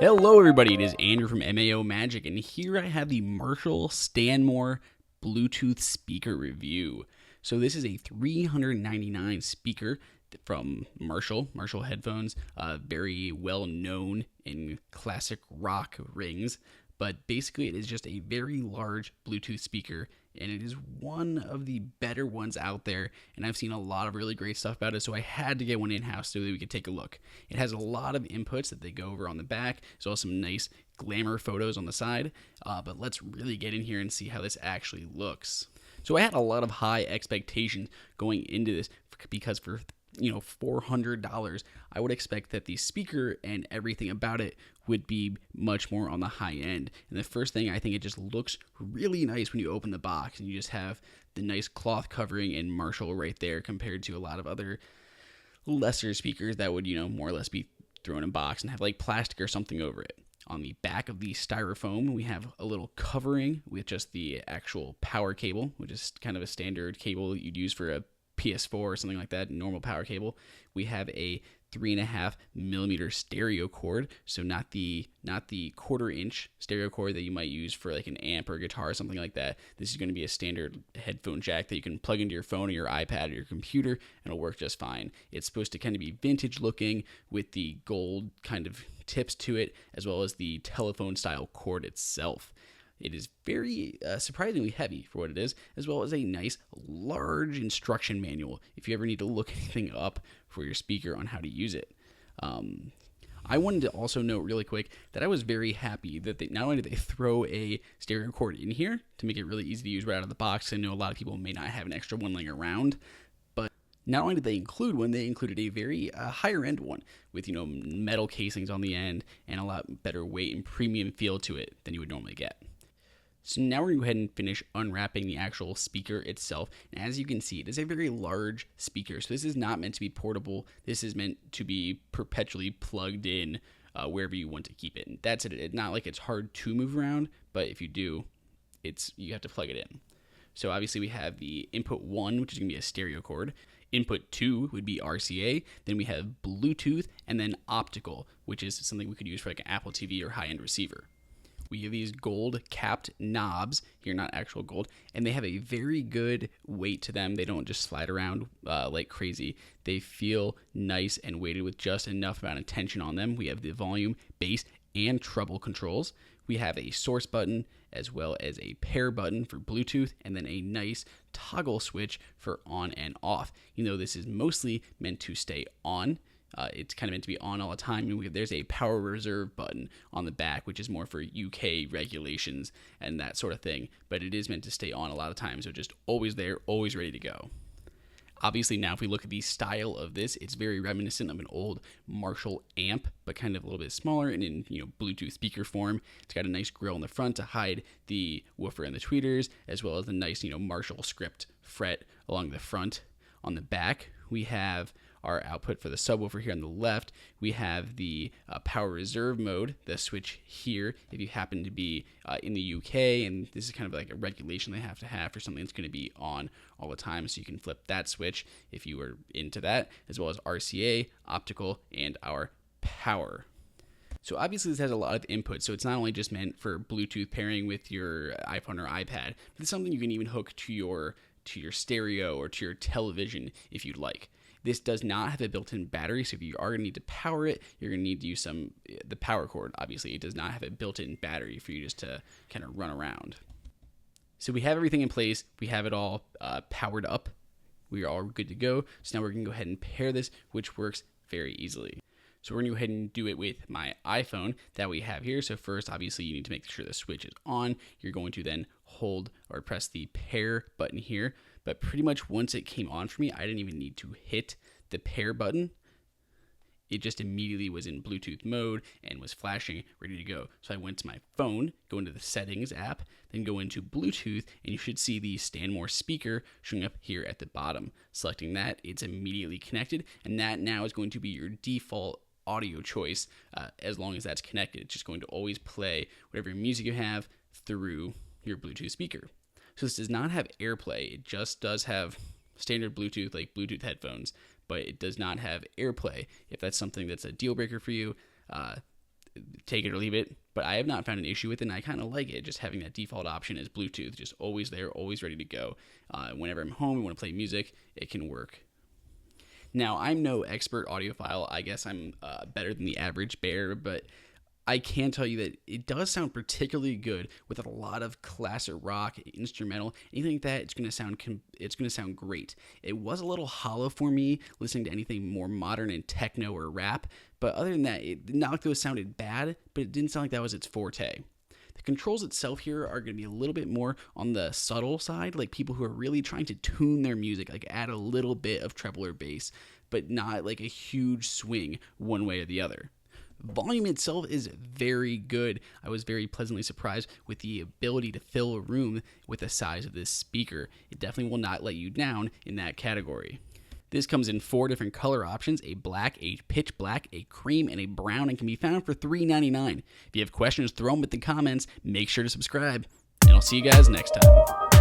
Hello everybody, it is Andrew from MAO Magic, and here I have the Marshall Stanmore Bluetooth speaker review. So this is a $399 speaker from Marshall headphones, very well known in classic rock rings, but basically it is just a very large Bluetooth speaker, and it is one of the better ones out there, and I've seen a lot of really great stuff about it, so I had to get one in-house so that we could take a look. It has a lot of inputs that they go over on the back, as well as some nice glamour photos on the side, but let's really get in here and see how this actually looks. So I had a lot of high expectations going into this because for $400, I would expect that the speaker and everything about it would be much more on the high end. And the first thing, I think it just looks really nice when you open the box and you just have the nice cloth covering and Marshall right there compared to a lot of other lesser speakers that would, more or less be thrown in box and have like plastic or something over it. On the back of the styrofoam, we have a little covering with just the actual power cable, which is kind of a standard cable that you'd use for a PS4 or something like that, normal power cable. We have a 3.5mm stereo cord, so not the 1/4-inch stereo cord that you might use for like an amp or a guitar or something like that. This is going to be a standard headphone jack that you can plug into your phone or your iPad or your computer, and it'll work just fine. It's supposed to kind of be vintage looking with the gold kind of tips to it, as well as the telephone style cord itself. It is very surprisingly heavy for what it is, as well as a nice large instruction manual if you ever need to look anything up for your speaker on how to use it. I wanted to also note really quick that I was very happy that they not only did they throw a stereo cord in here to make it really easy to use right out of the box. I know a lot of people may not have an extra one laying around, but not only did they include one, they included a very higher end one with metal casings on the end and a lot better weight and premium feel to it than you would normally get. So now we're going to go ahead and finish unwrapping the actual speaker itself. And as you can see, it is a very large speaker. So this is not meant to be portable. This is meant to be perpetually plugged in wherever you want to keep it. And that's it. It's not like it's hard to move around, but if you do, you have to plug it in. So obviously we have the input 1, which is going to be a stereo cord. Input 2 would be RCA. Then we have Bluetooth, and then optical, which is something we could use for like an Apple TV or high-end receiver. We have these gold capped knobs here, not actual gold, and they have a very good weight to them. They don't just slide around like crazy. They feel nice and weighted with just enough amount of tension on them. We have the volume, bass, and treble controls. We have a source button as well as a pair button for Bluetooth, and then a nice toggle switch for on and off. This is mostly meant to stay on. It's kind of meant to be on all the time. And there's a power reserve button on the back, which is more for UK regulations and that sort of thing. But it is meant to stay on a lot of times, so just always there, always ready to go. Obviously, now if we look at the style of this, it's very reminiscent of an old Marshall amp, but kind of a little bit smaller and in Bluetooth speaker form. It's got a nice grill in the front to hide the woofer and the tweeters, as well as the nice Marshall script fret along the front. On the back, we have our output for the subwoofer here on the left. We have the power reserve mode, the switch here if you happen to be in the UK, and this is kind of like a regulation they have to have for something that's going to be on all the time, so you can flip that switch if you were into that, as well as RCA, optical, and our power. So obviously this has a lot of input, so it's not only just meant for Bluetooth pairing with your iPhone or iPad, but it's something you can even hook to your stereo or to your television if you'd like. This does not have a built-in battery, so if you are going to need to power it, you're going to need to use the power cord. Obviously, it does not have a built-in battery for you just to kind of run around. So we have everything in place. We have it all powered up. We are all good to go. So now we're going to go ahead and pair this, which works very easily. So we're going to go ahead and do it with my iPhone that we have here. So first, obviously, you need to make sure the switch is on. You're going to then hold or press the pair button here. But pretty much once it came on for me, I didn't even need to hit the pair button. It just immediately was in Bluetooth mode and was flashing, ready to go. So I went to my phone, go into the settings app, then go into Bluetooth, and you should see the Stanmore speaker showing up here at the bottom. Selecting that, it's immediately connected, and that now is going to be your default audio choice as long as that's connected. It's just going to always play whatever music you have through your Bluetooth speaker. So this does not have AirPlay. It just does have standard Bluetooth, like Bluetooth headphones, but it does not have AirPlay. If that's something that's a deal breaker for you, take it or leave it, but I have not found an issue with it, and I kind of like it, just having that default option as Bluetooth, just always there, always ready to go. Whenever I'm home and want to play music, it can work. Now, I'm no expert audiophile. I guess I'm better than the average bear, but I can tell you that it does sound particularly good with a lot of classic rock, instrumental, anything like that. It's going to sound great. It was a little hollow for me listening to anything more modern and techno or rap, but other than that, not like those sounded bad, but it didn't sound like that was its forte. The controls itself here are going to be a little bit more on the subtle side, like people who are really trying to tune their music, like add a little bit of treble or bass, but not like a huge swing one way or the other. Volume itself is very good. I was very pleasantly surprised with the ability to fill a room with the size of this speaker. It definitely will not let you down in that category. This comes in 4 different color options: a black, a pitch black, a cream, and a brown, and can be found for $3.99. If you have questions, throw them in the comments. Make sure to subscribe, and I'll see you guys next time.